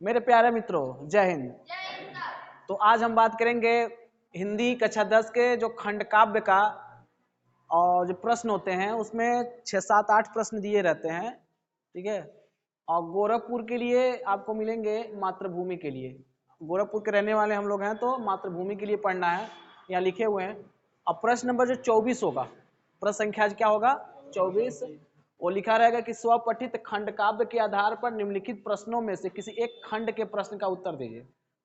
मेरे प्यारे मित्रों, जय हिंद। तो आज हम बात करेंगे हिंदी कक्षा 10 के जो खंड काव्य का और जो प्रश्न होते हैं उसमें 6, 7, 8 प्रश्न दिए रहते हैं। ठीक है। और गोरखपुर के लिए आपको मिलेंगे मातृभूमि के लिए। गोरखपुर के रहने वाले हम लोग हैं तो मातृभूमि के लिए पढ़ना है, यहाँ लिखे हुए हैं। अब प्रश्न नंबर जो 24 होगा, प्रश्न संख्या क्या होगा 24, वो लिखा रहेगा कि स्वपठित खंड काव्य के आधार पर निम्नलिखित प्रश्नों में से किसी एक खंड के प्रश्न का उत्तर दीजिए।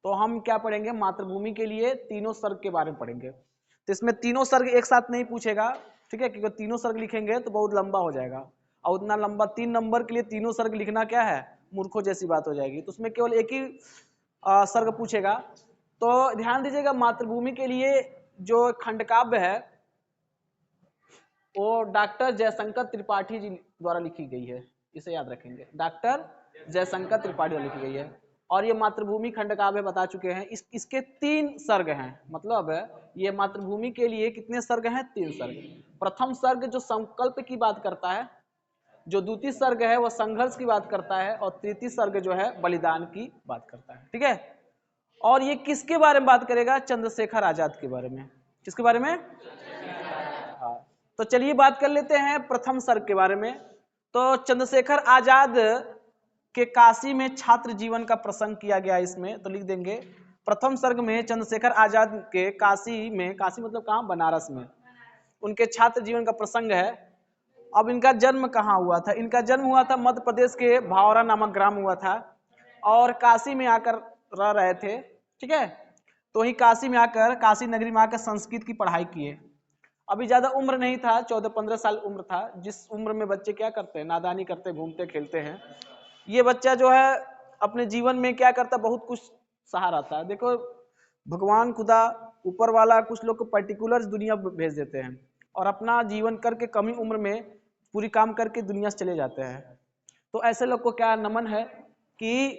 तो हम क्या पढ़ेंगे, मातृभूमि के लिए तीनों सर्ग के बारे में पढ़ेंगे। तो इसमें तीनों सर्ग एक साथ नहीं पूछेगा, ठीक है, क्योंकि तीनों सर्ग लिखेंगे तो बहुत लंबा हो जाएगा और उतना लंबा 3 नंबर के लिए तीनों सर्ग लिखना क्या है, मूर्खों जैसी बात हो जाएगी। तो उसमें केवल एक ही सर्ग पूछेगा। तो ध्यान दीजिएगा, मातृभूमि के लिए जो खंड काव्य है वो डॉक्टर जयशंकर त्रिपाठी जी द्वारा लिखी गई है, इसे याद रखेंगे, डॉक्टर जयशंकर त्रिपाठी द्वारा लिखी गई है। और ये मातृभूमि खंड काव्य बता चुके हैं। इसके 3 सर्ग हैं, मतलब ये मातृभूमि के लिए कितने सर्ग हैं, 3 सर्ग। प्रथम सर्ग जो संकल्प की बात करता है, जो द्वितीय सर्ग है वो संघर्ष की बात करता है, और तृतीय सर्ग जो है बलिदान की बात करता है। ठीक है। और ये किसके बारे में बात करेगा, चंद्रशेखर आजाद के बारे में। किसके बारे में? हाँ। तो चलिए बात कर लेते हैं प्रथम सर्ग के बारे में। तो चंद्रशेखर आजाद के काशी में छात्र जीवन का प्रसंग किया गया इसमें, तो लिख देंगे प्रथम सर्ग में चंद्रशेखर आजाद के काशी में, काशी मतलब कहाँ, बनारस में, उनके छात्र जीवन का प्रसंग है। अब इनका जन्म कहाँ हुआ था? इनका जन्म हुआ था मध्य प्रदेश के भावरा नामक ग्राम हुआ था, और काशी में आकर रह रहे थे। ठीक है। तो वही काशी में आकर, काशी नगरी में आकर संस्कृत की पढ़ाई किए। अभी ज्यादा उम्र नहीं था, 14-15 साल उम्र था, जिस उम्र में बच्चे क्या करते हैं, नादानी करते, घूमते खेलते हैं। ये बच्चा जो है अपने जीवन में क्या करता, बहुत कुछ सहा रहता है। देखो, भगवान खुदा ऊपर वाला कुछ लोग को पर्टिकुलर दुनिया भेज देते हैं और अपना जीवन करके कम ही उम्र में पूरी काम करके दुनिया से चले जाते हैं। तो ऐसे लोग को क्या नमन है कि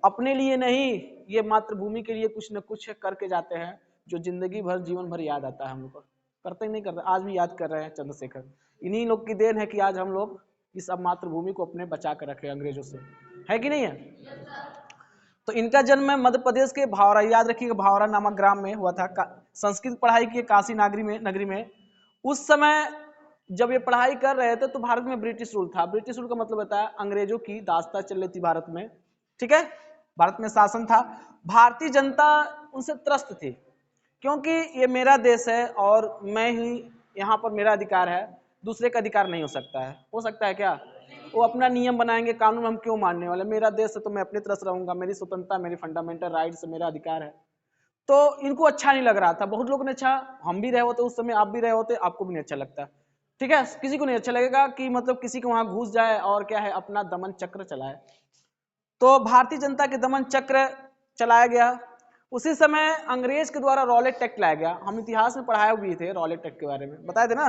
अपने लिए नहीं, ये मातृभूमि के लिए कुछ न कुछ करके जाते हैं, जो जिंदगी भर, जीवन भर याद आता है हम लोग को। करते ही नहीं करते, आज भी याद कर रहे हैं चंद्रशेखर। इन्हीं लोग की देन है कि आज हम लोग इस अब मातृभूमि को अपने बचा कर रखे अंग्रेजों से, है कि नहीं है। तो इनका जन्म मध्य प्रदेश के भावरा, याद रखिएगा, भावरा नामक ग्राम में हुआ था। संस्कृत पढ़ाई की काशी नगरी में। उस समय जब ये पढ़ाई कर रहे थे तो भारत में ब्रिटिश रूल था। ब्रिटिश रूल का मतलब होता है अंग्रेजों की दास्ता चल रही थी भारत में। ठीक है। भारत में शासन था। भारतीय जनता उनसे त्रस्त थी, क्योंकि ये मेरा देश है और मैं ही यहाँ पर, मेरा अधिकार है, दूसरे का अधिकार नहीं हो सकता है। हो सकता है क्या? वो अपना नियम बनाएंगे, कानून हम क्यों मानने वाले, मेरा देश है तो मैं अपनी तरफ से रहूंगा, मेरी स्वतंत्रता, मेरी फंडामेंटल राइट्स, मेरा अधिकार है। तो इनको अच्छा नहीं लग रहा था। बहुत लोगों ने, अच्छा हम भी रहे होते उस समय, आप भी रहे होते, आपको भी नहीं अच्छा लगता। ठीक है। किसी को नहीं अच्छा लगेगा कि मतलब किसी को वहां घुस जाए और क्या है, अपना दमन चक्र चलाए। तो भारतीय जनता के दमन चक्र चलाया गया। उसी समय अंग्रेज के द्वारा रॉलेट एक्ट लाया गया। हम इतिहास में पढ़ाए भी थे रॉलेट एक्ट के बारे में, बताए थे ना।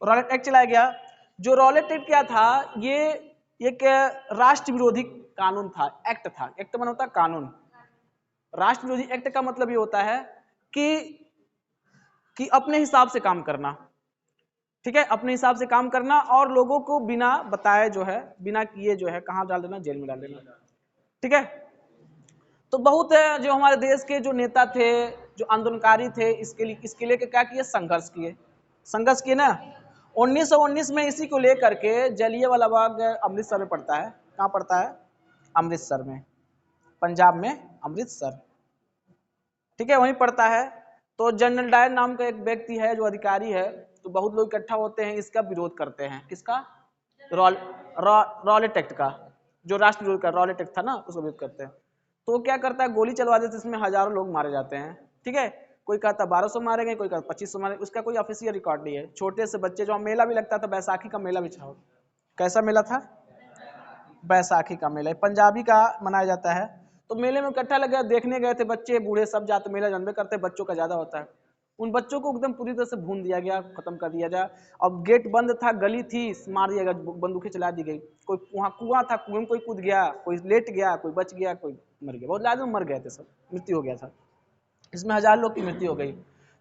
रॉलेट एक्ट चलाया गया। जो रॉलेट एक्ट क्या था, ये एक राष्ट्र विरोधी कानून था, एक्ट था। एक्ट माने होता है कानून। राष्ट्र विरोधी एक्ट का मतलब ये होता है कि अपने हिसाब से काम करना। ठीक है, अपने हिसाब से काम करना और लोगों को बिना बताए जो है, बिना किए जो है, कहाँ डाल देना, जेल में डाल देना। ठीक है। तो बहुत है जो हमारे देश के जो नेता थे, जो आंदोलनकारी थे, इसके लिए क्या किए, संघर्ष किए। संघर्ष किए ना। 1919 में इसी को लेकर के जलियांवाला बाग अमृतसर में पड़ता है। कहाँ पड़ता है? अमृतसर में, पंजाब में अमृतसर। ठीक है, वहीं पड़ता है। तो जनरल डायर नाम का एक व्यक्ति है जो अधिकारी है, तो बहुत लोग इकट्ठा होते हैं, इसका विरोध करते हैं। किसका? रॉलेट एक्ट का, जो राष्ट्र विरोध का रॉलेट एक्ट था ना, उसका विरोध करते हैं। तो क्या करता है, गोली चलवा देते, इसमें हजारों लोग मारे जाते हैं। ठीक है। कोई कहता 1200 मारे गए, कोई कहता 2500 मारे, उसका कोई ऑफिशियल रिकॉर्ड नहीं है। छोटे से बच्चे, जो मेला भी लगता था, बैसाखी का मेला भी था। कैसा मेला था? बैसाखी का मेला, पंजाबी का मनाया जाता है। तो मेले में इकट्ठा लगे, देखने गए थे बच्चे बूढ़े सब जाते, मेला जानबे करते, बच्चों का ज्यादा होता है। उन बच्चों को एकदम पूरी तरह से भून दिया गया, खत्म कर दिया गया। अब गेट बंद था, गली थी, मार दिया गया, बंदूकें चला दी गई। कोई वहाँ कुआं था, कुएं में कोई कूद गया, कोई लेट गया, कोई बच गया, कोई मर गया। बहुत आदमी मर गए थे, सब मृत्यु हो गया था। इसमें 1000 लोग की मृत्यु हो गई।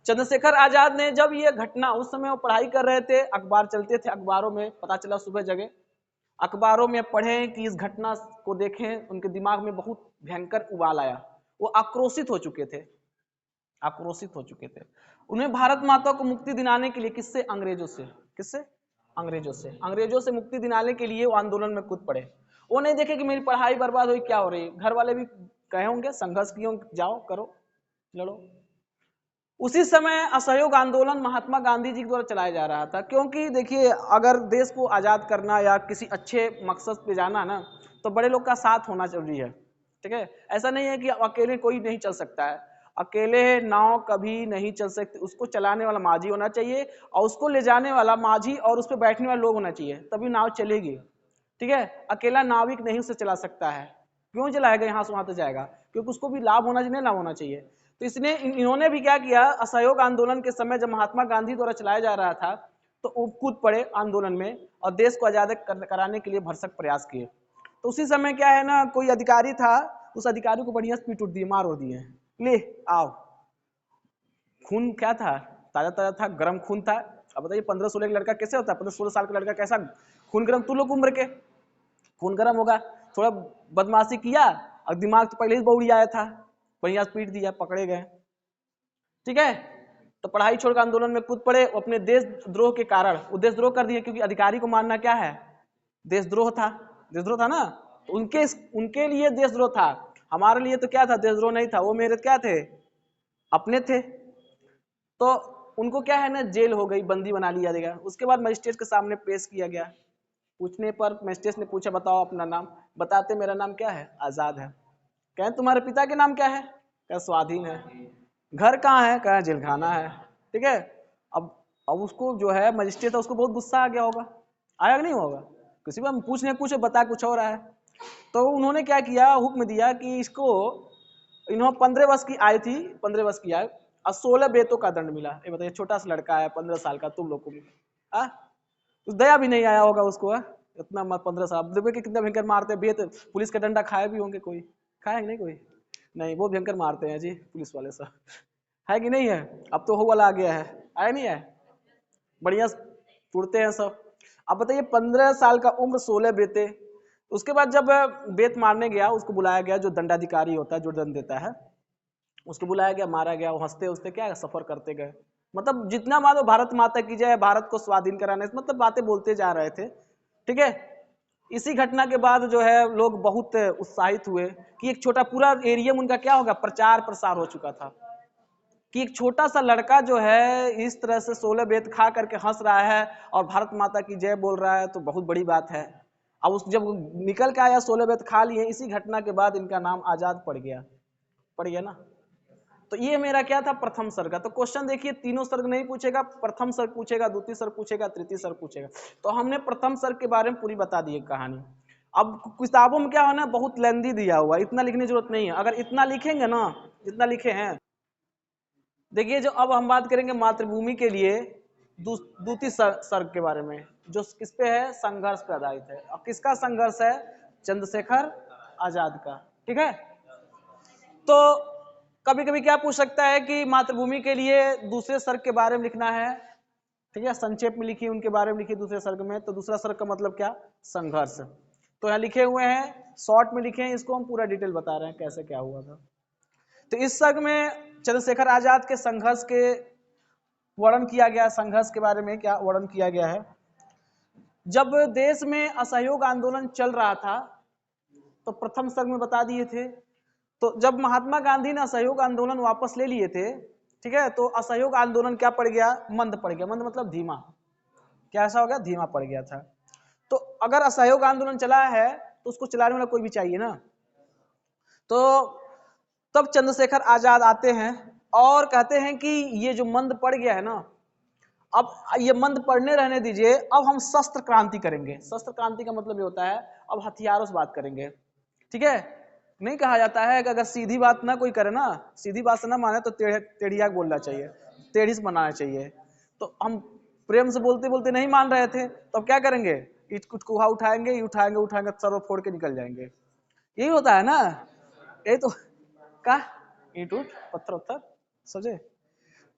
चंद्रशेखर आजाद ने जब ये घटना, उस समय वो पढ़ाई कर रहे थे, अखबार चलते थे, अखबारों में पता चला, सुबह जगह अखबारों में पढ़ें कि इस घटना को देखें, उनके दिमाग में बहुत भयंकर उबाल आया। वो आक्रोशित हो चुके थे, आक्रोशित हो चुके थे। उन्हें भारत माता को मुक्ति दिलाने के लिए किससे? अंग्रेजों से। किससे? अंग्रेजों से। अंग्रेजों से मुक्ति दिलाने के लिए वो आंदोलन में कूद पड़े। वो नहीं देखे कि मेरी पढ़ाई बर्बाद हुई, क्या हो रही है। घर वाले भी कहे होंगे, संघर्ष किए होंगे, जाओ करो, लड़ो। उसी समय असहयोग आंदोलन महात्मा गांधी जी द्वारा चलाया जा रहा था, क्योंकि देखिए अगर देश को आजाद करना या किसी अच्छे मकसद पे जाना ना, तो बड़े लोग का साथ होना जरूरी है। ठीक है, ऐसा नहीं है कि अकेले कोई नहीं चल सकता है। अकेले नाव कभी नहीं चल सकती, उसको चलाने वाला माझी होना चाहिए और उसको ले जाने वाला माझी और उस पर बैठने वाले लोग होना चाहिए, तभी नाव चलेगी। ठीक है, अकेला नाविक नहीं उसे चला सकता है। क्यों चलाएगा, यहाँ से वहां तक जाएगा, क्योंकि उसको भी लाभ होना चाहिए, लाभ होना चाहिए। तो इसने इन्होंने भी क्या किया, असहयोग आंदोलन के समय जब महात्मा गांधी द्वारा चलाया जा रहा था तो वो कूद पड़े आंदोलन में और देश को आजाद कराने के लिए भरसक प्रयास किए। तो उसी समय क्या है ना, कोई अधिकारी था, उस अधिकारी को बढ़िया पीट उठ दिए, मार हो दिए, ले आओ। खून क्या था, ताजा ताजा था, गर्म खून था। अब बताइए 15-16 का लड़का कैसे होता है, 15-16 साल का लड़का कैसा खून गर्म, तू लोग उम्र के खून गर्म होगा। थोड़ा बदमाशी किया और दिमाग तो पहले ही बौड़ी आया था, बढ़िया पीट दिया, पकड़े गए। ठीक है, तो पढ़ाई छोड़कर आंदोलन में कूद पड़े। अपने देशद्रोह के कारण वो देशद्रोह कर दिए, क्योंकि अधिकारी को मानना क्या है, देशद्रोह था। देशद्रोह था ना, तो उनके लिए देशद्रोह था। हमारे लिए तो क्या था, देशद्रोह नहीं था। वो मेरे क्या थे, अपने थे। तो उनको क्या है ना, जेल हो गई, बंदी बना लिया गया। उसके बाद मजिस्ट्रेट के सामने पेश किया गया। पूछने पर मजिस्ट्रेट ने पूछा, बताओ अपना नाम। बताते मेरा नाम क्या है, आजाद है। कहें तुम्हारे पिता के नाम क्या है, कह स्वाधीन है। घर कहाँ है, कहा जेलखाना है। ठीक है, अब उसको जो है मजिस्ट्रेट, उसको बहुत गुस्सा आ गया होगा, आया कि नहीं होगा। किसी को पूछने कुछ बता कुछ हो रहा है। तो उन्होंने क्या किया, हुक्म दिया कि इसको, इन्होंने 15 वर्ष की आयु थी, 15 वर्ष की आयु और 16 बेतों का दंड मिला। ये बताइए, छोटा सा लड़का है 15 साल का, तुम लोग को मिला, कुछ दया भी नहीं आया होगा उसको। इतना मत 15 साल देखो कि कितना भयंकर मारते हैं बेत। पुलिस का डंडा खाए भी होंगे, कोई खाए नहीं, कोई नहीं, बहुत भयंकर मारते हैं जी पुलिस वाले सब, है कि नहीं है। अब तो हो वाला आ गया है नहीं है, बढ़िया टूटते हैं सब। अब बताइए 15 साल का उम्र, 16 बेते। उसके बाद जब बेत मारने गया, उसको बुलाया गया, जो दंडाधिकारी होता है, जो दंड देता है, उसको बुलाया गया, मारा गया। वो हंसते हंसते क्या सफर करते गए। मतलब जितना मानो भारत माता की जय, भारत को स्वाधीन कराने, मतलब बातें बोलते जा रहे थे। ठीक है, इसी घटना के बाद जो है लोग बहुत उत्साहित हुए कि एक छोटा पूरा एरिया उनका क्या होगा, प्रचार प्रसार हो चुका था कि एक छोटा सा लड़का जो है इस तरह से 16 बेत खा करके हंस रहा है और भारत माता की जय बोल रहा है, तो बहुत बड़ी बात है। अब उस जब निकल के आया, 16 बेत खा लिए, इसी घटना के बाद इनका नाम आजाद पड़ गया, पड़ गया ना। तो ये मेरा क्या था, प्रथम सर्ग का। तो क्वेश्चन देखिए, तीनों सर्ग नहीं पूछेगा, प्रथम सर्ग पूछेगा, द्वितीय सर्ग पूछेगा, तृतीय सर्ग पूछेगा। तो हमने प्रथम सर्ग के बारे में पूरी बता दी है कहानी। अब किताबों में क्या होना, बहुत लेंदी दिया हुआ, इतना लिखने की जरूरत नहीं है। अगर इतना लिखेंगे ना, जितना लिखे हैं, देखिए जो अब हम बात करेंगे मातृभूमि के लिए द्वितीय सर्ग के बारे में, जो किस पे है, संघर्ष पे आधारित है। और किसका संघर्ष है, चंद्रशेखर आजाद का। ठीक है, तो कभी कभी क्या पूछ सकता है कि मातृभूमि के लिए दूसरे सर्ग के बारे में लिखना है। ठीक है, संक्षेप में लिखिए, उनके बारे में लिखिए दूसरे सर्ग में। तो दूसरा सर्ग का मतलब क्या, संघर्ष। तो यहाँ लिखे हुए हैं, शॉर्ट में लिखे हैं, इसको हम पूरा डिटेल बता रहे हैं कैसे क्या हुआ था। तो इस सर्ग में चंद्रशेखर आजाद के संघर्ष के वर्णन किया गया। संघर्ष के बारे में क्या वर्णन किया गया है, जब देश में असहयोग आंदोलन चल रहा था, तो प्रथम सर्ग में बता दिए थे। तो जब महात्मा गांधी ने असहयोग आंदोलन वापस ले लिए थे, ठीक है, तो असहयोग आंदोलन क्या पड़ गया, मंद पड़ गया। मंद मतलब धीमा, क्या ऐसा हो गया, धीमा पड़ गया था। तो अगर असहयोग आंदोलन चला है तो उसको चलाने वाला कोई भी चाहिए ना। तो तब चंद्रशेखर आजाद आते हैं और कहते हैं कि ये जो मंद पड़ गया है ना, अब ये मंद पड़ने रहने दीजिए, अब हम शस्त्र क्रांति करेंगे। शस्त्र क्रांति का मतलब ये होता है अब हथियारों से बात करेंगे। ठीक है, नहीं कहा जाता है कि अगर सीधी बात ना कोई करे ना, सीधी बात से ना माने तो टेढ़िया बोलना चाहिए, टेढ़ी से बनाना चाहिए। तो हम प्रेम से बोलते बोलते नहीं मान रहे थे, तो अब क्या करेंगे, ईट कुछ कुहा उठाएंगे, उठाएंगे उठाएंगे, सर्व फोड़ के निकल जाएंगे। यही होता है ना, यही तो का ईट उठ पत्थर उत्थर समझे।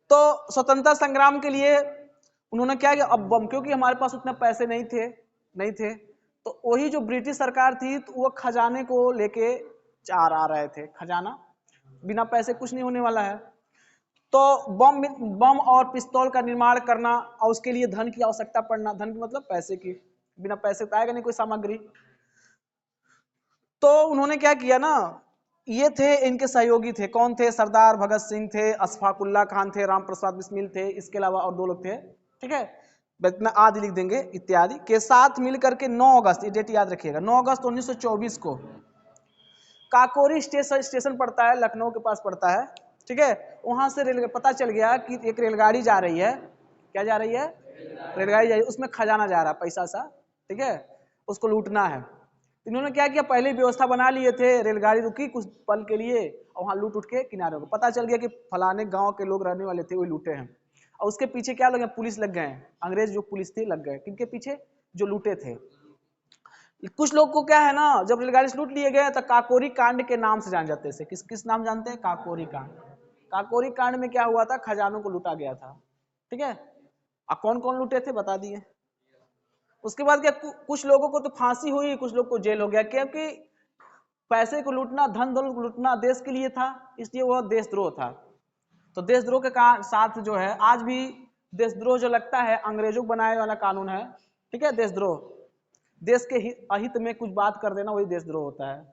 तो स्वतंत्रता संग्राम के लिए उन्होंने क्या किया, अब क्योंकि हमारे पास उतने पैसे नहीं थे, तो वही जो ब्रिटिश सरकार थी तो वो खजाने को लेके आ रहे थे, खजाना बिना पैसे कुछ नहीं होने वाला है। तो बम और पिस्तौल का निर्माण करना और उसके लिए धन की आवश्यकता पड़ना, धन की मतलब पैसे की, बिना पैसे तो आएगा नहीं कोई सामग्री। तो उन्होंने क्या किया ना, ये थे इनके सहयोगी थे, कौन थे, सरदार भगत सिंह थे, अशफाकुल्ला खान थे, राम प्रसाद बिस्मिल थे, इसके अलावा और 2 लोग थे, ठीक है, इतना आदि लिख देंगे, इत्यादि के साथ मिलकर के 9 अगस्त, ये डेट याद रखिएगा, 9 अगस्त 1924 को काकोरी स्टेशन पड़ता है, लखनऊ के पास पड़ता है, ठीक है, वहां से रेल पता चल गया कि एक रेलगाड़ी जा रही है, क्या जा रही है, रेलगाड़ी जा रही है, उसमें खजाना जा रहा है, पैसा सा, ठीक है, उसको लूटना है। इन्होंने क्या किया, पहले व्यवस्था बना लिए थे, रेलगाड़ी रुकी कुछ पल के लिए और वहां लूट उठ के किनारे हो, पता चल गया कि फलाने गांव के लोग रहने वाले थे, वो लूटे हैं, और उसके पीछे क्या लगे, पुलिस लग गए, अंग्रेज जो पुलिस थी लग गए, किनके पीछे, जो लूटे थे। कुछ लोग को क्या है ना, जब रेलगाड़ी से लूट लिए गए तो काकोरी कांड के नाम से जान जाते थे, किस किस नाम जानते हैं, काकोरी कांड। काकोरी कांड में क्या हुआ था, खजानों को लूटा गया था, ठीक है, अब कौन कौन लूटे थे बता दिए। उसके बाद क्या, कुछ लोगों को तो फांसी हुई, कुछ लोग को जेल हो गया, क्योंकि पैसे को लूटना, धन दौलत लूटना देश के लिए था, इसलिए वह देशद्रोह था। तो देशद्रोह के साथ जो है आज भी देशद्रोह जो लगता है, अंग्रेजों बनाए वाला कानून है, ठीक है, देशद्रोह, देश के अहित में कुछ बात कर देना वही देशद्रोह होता है।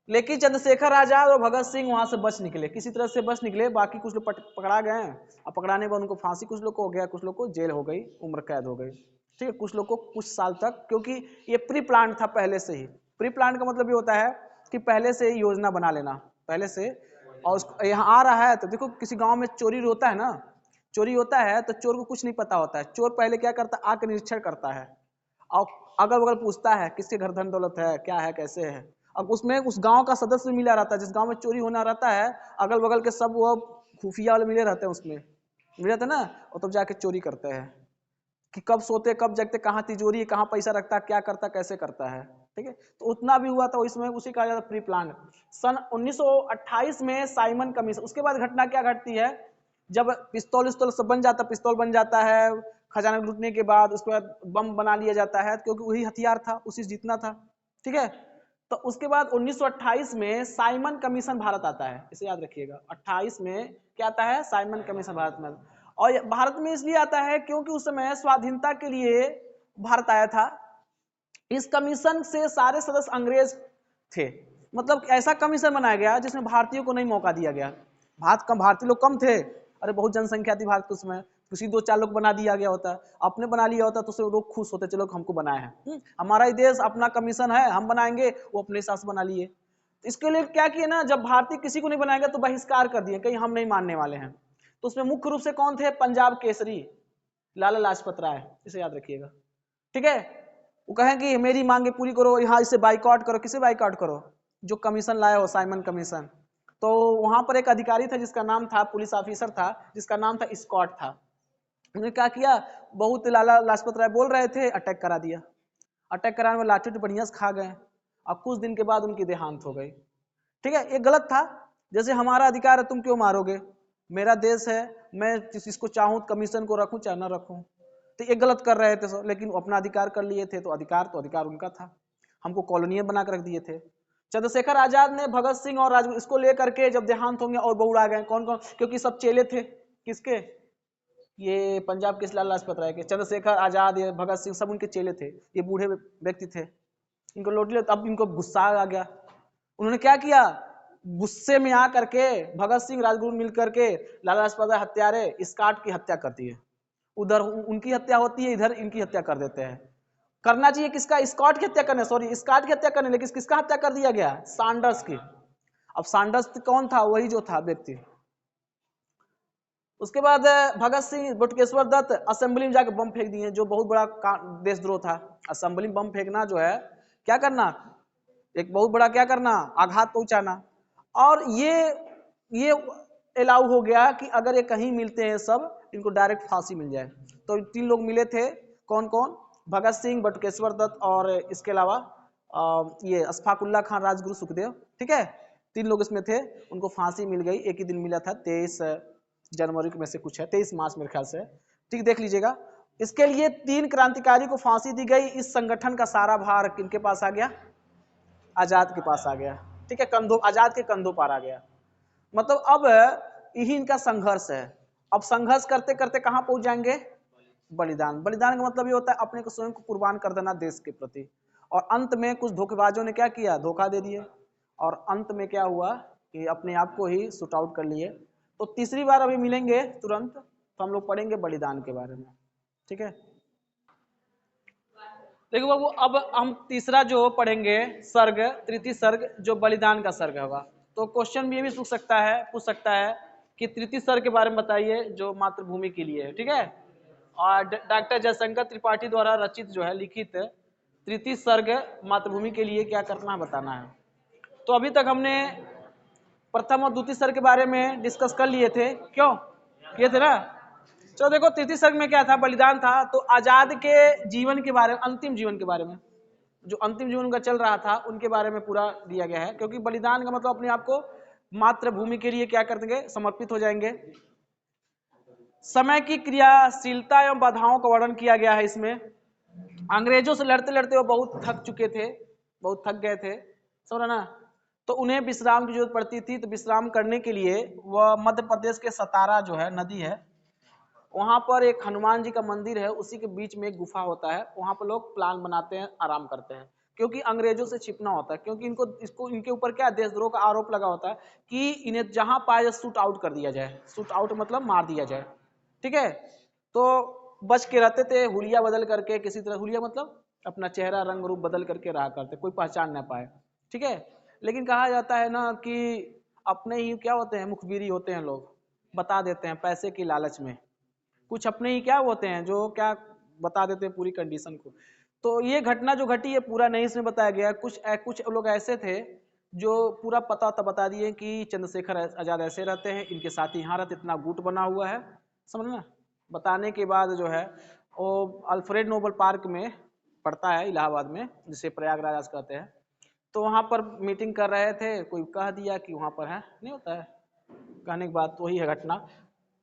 लेकिन चंद्रशेखर आजाद और भगत सिंह वहां से बच निकले, किसी तरह से बच निकले, बाकी कुछ लोग पकड़ा गए, और पकड़ाने के बाद उनको फांसी कुछ लोग को हो गया, कुछ लोग को जेल हो गई, उम्र कैद हो गई, ठीक है, कुछ लोग को कुछ साल तक, क्योंकि ये प्री प्लान था पहले से ही। प्री प्लान का मतलब ये होता है कि पहले से ही योजना बना लेना, पहले से, और यहाँ आ रहा है तो देखो, किसी गाँव में चोरी होता है ना, चोरी होता है तो चोर को कुछ नहीं पता होता है, चोर पहले क्या करता है, आकर निरीक्षण करता है और अगल बगल पूछता है किसके घर धन दौलत है, क्या है, कैसे है। अब उसमें उस गांव का सदस्य मिला रहता है, जिस गांव में चोरी होना रहता है, अगल बगल के सब वो खुफिया वाले मिले रहते हैं, उसमें मिले रहते हैं ना, और तब जाके चोरी करते हैं कि कब सोते कब जगते, कहाँ तिजोरी है, कहाँ पैसा रखता है, क्या करता, कैसे करता है, ठीक है। तो उतना भी हुआ था इसमें, उसी कहा जाता प्री प्लान। सन 1928 में साइमन कमीशन, उसके बाद घटना क्या घटती है, जब पिस्तौल सब बन जाता, पिस्तौल बन जाता है, खजाना लूटने के बाद उसके बाद बम बना लिया जाता है, क्योंकि वही हथियार था, उसी से जीतना था, ठीक है। तो उसके बाद 1928 में साइमन कमीशन भारत आता है, इसे याद रखिएगा, 28 में क्या आता है, साइमन कमीशन भारत में। और भारत में इसलिए आता है क्योंकि उस समय स्वाधीनता के लिए भारत आया था। इस कमीशन से सारे सदस्य अंग्रेज थे, मतलब ऐसा कमीशन बनाया गया जिसमें भारतीयों को नहीं मौका दिया गया। भारतीय लोग कम थे, अरे बहुत जनसंख्या थी भारत के उसमें, किसी 2-4 लोग बना दिया गया होता, अपने बना लिया होता तो लोग खुश होते, चलो हमको बनाए हैं, हमारा ही देश, अपना कमीशन है, हम बनाएंगे, वो अपने हिसाब से बना लिए। इसके लिए क्या किए ना, जब भारतीय किसी को नहीं बनाएगा तो बहिष्कार कर दिए, कहीं हम नहीं मानने वाले हैं। तो उसमें मुख्य रूप से कौन थे, पंजाब केसरी लाला लाजपत राय, इसे याद रखिएगा, ठीक है। वो कहें कि मेरी मांगे पूरी करो, यहाँ इसे बाइकआउट करो, किसे बाइकआउट करो, जो कमीशन लाया हो, साइमन कमीशन। तो वहां पर एक अधिकारी था जिसका नाम था, पुलिस ऑफिसर था जिसका नाम था स्कॉट था। उन्होंने क्या किया, बहुत लाला लाजपत राय बोल रहे थे, अटैक करा दिया, अटैक कराने में लाठी बढ़िया से खा गए, और कुछ दिन के बाद उनकी देहांत हो गई, ठीक है। ये गलत था, जैसे हमारा अधिकार है, तुम क्यों मारोगे, मेरा देश है, मैं जिसको चाहूँ कमीशन को रखूं चाहे ना रखूं, तो ये गलत कर रहे थे सब, लेकिन अपना अधिकार कर लिए थे, तो अधिकार उनका था, हमको कॉलोनियल बना कर रख दिए थे। चंद्रशेखर आजाद ने भगत सिंह और राजगुरु इसको लेकर के जब देहांत होंगे और बहुड़ा गए, कौन कौन, क्योंकि सब चेले थे, किसके, ये पंजाब के लाला लाजपत राय के, चंद्रशेखर आजाद, ये भगत सिंह, सब उनके चेले थे, ये बूढ़े व्यक्ति थे, इनको लौट लिया, अब इनको गुस्सा आ गया, उन्होंने क्या किया, गुस्से में आकर के भगत सिंह राजगुरु मिलकर के लाला लाजपत राय हत्यारे स्कॉट की हत्या करती है, उधर उनकी हत्या होती है, इधर इनकी हत्या कर देते हैं। करना चाहिए किसका, स्कॉट की हत्या करने, सॉरी स्कॉट की हत्या करने, लेकिन किसका हत्या कर दिया गया, सैंडर्स की। अब सैंडर्स कौन था, वही जो था व्यक्ति। उसके बाद भगत सिंह बटुकेश्वर दत्त असेंबली में जाकर बम फेंक दिए, जो बहुत बड़ा देशद्रोह था। असेंबली में बम फेंकना जो है, क्या करना, एक बहुत बड़ा क्या करना, आघात पहुंचाना। और ये अलाउ हो गया कि अगर ये कहीं मिलते हैं सब, इनको डायरेक्ट फांसी मिल जाए। तो 3 लोग मिले थे, कौन कौन, भगत सिंह, बटुकेश्वर दत्त और इसके अलावा ये अशफाकुल्ला खान, राजगुरु सुखदेव, ठीक है, 3 लोग इसमें थे, उनको फांसी मिल गई, एक ही दिन मिला था, 23 जनवरी में से कुछ है, 23 मार्च मेरे ख्याल से, ठीक, देख लीजिएगा। इसके लिए 3 क्रांतिकारी को फांसी दी गई। इस संगठन का सारा भार किनके पास आ गया? आजाद के पास आ गया। ठीक है, कंधों, आजाद के कंधों पर आ गया। मतलब अब यही इनका संघर्ष है। अब संघर्ष करते करते कहां पहुंच जाएंगे? बलिदान। बलिदान का मतलब ये होता है अपने को स्वयं को कुर्बान कर देना देश के प्रति। और अंत में कुछ धोखेबाजों ने क्या किया? धोखा दे दिए, और अंत में क्या हुआ कि अपने आप को ही शूट आउट कर लिए। तो तीसरी बार अभी मिलेंगे तुरंत, तो हम लोग पढ़ेंगे बलिदान के बारे में। ठीक है, देखो बाबू, अब हम तीसरा जो पढ़ेंगे सर्ग, तृतीय सर्ग, जो बलिदान का सर्ग होगा। तो क्वेश्चन भी ये भी पूछ सकता है कि तृतीय सर्ग के बारे में बताइए जो मातृभूमि के लिए है। ठीक है, और डॉक्टर जयशंकर त्रिपाठी द्वारा रचित जो है लिखित तृतीय सर्ग मातृभूमि के लिए क्या करना है, बताना है। तो अभी तक हमने प्रथम और द्वितीय सर्ग के बारे में डिस्कस कर लिए थे, क्यों किए थे ना? चलो देखो, तृतीय सर्ग में क्या था? बलिदान था। तो आजाद के जीवन के बारे में, अंतिम जीवन के बारे में, जो अंतिम जीवन उनका चल रहा था उनके बारे में पूरा दिया गया है। क्योंकि बलिदान का मतलब अपने आप को मातृभूमि के लिए क्या कर देंगे? समर्पित हो जाएंगे। समय की क्रियाशीलता एवं बाधाओं का वर्णन किया गया है इसमें। अंग्रेजों से लड़ते लड़ते वो बहुत थक चुके थे, बहुत थक गए थे, समझ ना? तो उन्हें विश्राम की जरूरत पड़ती थी। तो विश्राम करने के लिए वह मध्य प्रदेश के सतारा जो है नदी है, वहां पर एक हनुमान जी का मंदिर है, उसी के बीच में एक गुफा होता है, वहां पर लोग प्लान बनाते हैं, आराम करते हैं। क्योंकि अंग्रेजों से छिपना होता है, क्योंकि इसको इनके ऊपर क्या देशद्रोह का आरोप लगा होता है कि इन्हें जहां पाया जाए शूट आउट कर दिया जाए। शूट आउट मतलब मार दिया जाए। ठीक है, तो बच के रहते थे, हुलिया बदल करके, किसी तरह हुलिया मतलब अपना चेहरा रंग रूप बदल करके रहा करते, कोई पहचान ना पाए। ठीक है, लेकिन कहा जाता है ना कि अपने ही क्या होते हैं, मुखबिरी होते हैं लोग, बता देते हैं पैसे की लालच में। कुछ अपने ही क्या होते हैं जो क्या बता देते हैं पूरी कंडीशन को। तो ये घटना जो घटी है पूरा नहीं इसमें बताया गया। कुछ लोग ऐसे थे जो पूरा पता बता दिए कि चंद्रशेखर आजाद ऐसे रहते हैं, इनके साथ यहाँ रहते, इतना गुट बना हुआ है, समझना? बताने के बाद जो है वो अल्फ्रेड नोबल पार्क में पड़ता है इलाहाबाद में, जिसे प्रयागराज आज कहते हैं। तो वहाँ पर मीटिंग कर रहे थे, कोई कह दिया कि वहाँ पर है, नहीं होता है कहने की बात, वही है घटना।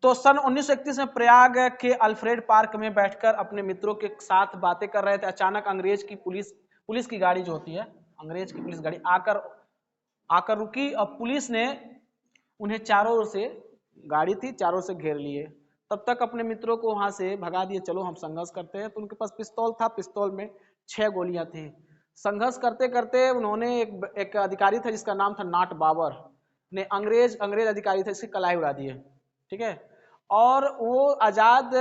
तो सन 1931 में प्रयाग के अल्फ्रेड पार्क में बैठकर अपने मित्रों के साथ बातें कर रहे थे। अचानक अंग्रेज की पुलिस की गाड़ी जो होती है, अंग्रेज की पुलिस गाड़ी आकर रुकी, और पुलिस ने उन्हें चारों ओर से, गाड़ी थी चारों से घेर लिए। तब तक अपने मित्रों को वहां से भगा दिए, चलो हम संघर्ष करते हैं। तो उनके पास पिस्तौल था, पिस्तौल में 6 गोलियां थी। संघर्ष करते करते उन्होंने एक अधिकारी था जिसका नाम था नाट बाबर ने, अंग्रेज अधिकारी था, इसकी कलाई उड़ा दिए। ठीक है, और वो आजाद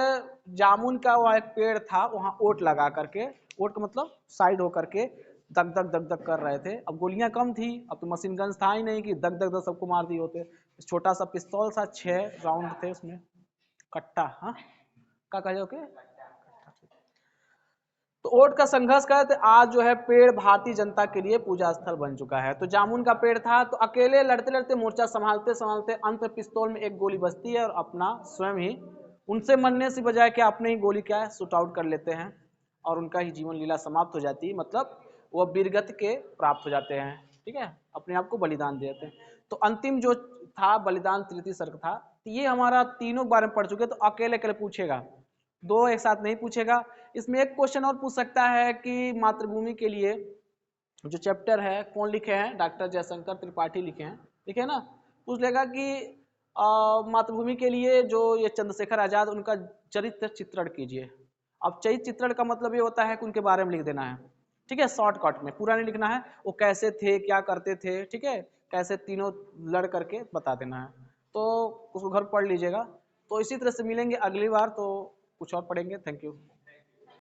जामुन का वहाँ एक पेड़ था, वहाँ ओट लगा करके, ओट का मतलब साइड होकर के दग दग दग दग कर रहे थे। अब गोलियां कम थी, अब तो मशीन गन्स था ही नहीं कि दग दग दग सबको मार दिए होते। छोटा सा पिस्तौल था, 6 राउंड थे उसमें, कट्टा, हाँ क्या कहे ओके। तो ओट का संघर्ष करे थे। आज जो है पेड़ भारतीय जनता के लिए पूजा स्थल बन चुका है। तो जामुन का पेड़ था, तो अकेले लड़ते लड़ते, मोर्चा संभालते संभालते अंत में पिस्तौल में एक गोली बचती है, और अपना स्वयं ही उनसे मरने से बजाय क्या अपने ही गोली क्या है शूट आउट कर लेते हैं, और उनका ही जीवन लीला समाप्त हो जाती है। मतलब वो वीरगति के प्राप्त हो जाते हैं। ठीक है, अपने आप को बलिदान दे देते हैं। तो अंतिम जो था बलिदान तृतीय सर्ग था। तो ये हमारा तीनों बारे में पढ़ चुके। तो अकेले अकेले पूछेगा, 2 एक साथ नहीं पूछेगा। इसमें एक क्वेश्चन और पूछ सकता है कि मातृभूमि के लिए जो चैप्टर है कौन लिखे हैं? डॉक्टर जयशंकर त्रिपाठी लिखे हैं, लिखे है ना? पूछ लेगा कि मातृभूमि के लिए जो ये चंद्रशेखर आजाद, उनका चरित्र चित्रण कीजिए। अब चरित्र चित्रण का मतलब ये होता है कि उनके बारे में लिख देना है। ठीक है, शॉर्टकट में, पूरा नहीं लिखना है, वो कैसे थे, क्या करते थे, ठीक है, कैसे तीनों लड़ करके बता देना है। तो उसको घर पढ़ लीजिएगा। तो इसी तरह से मिलेंगे अगली बार, तो कुछ और पढ़ेंगे। Thank you.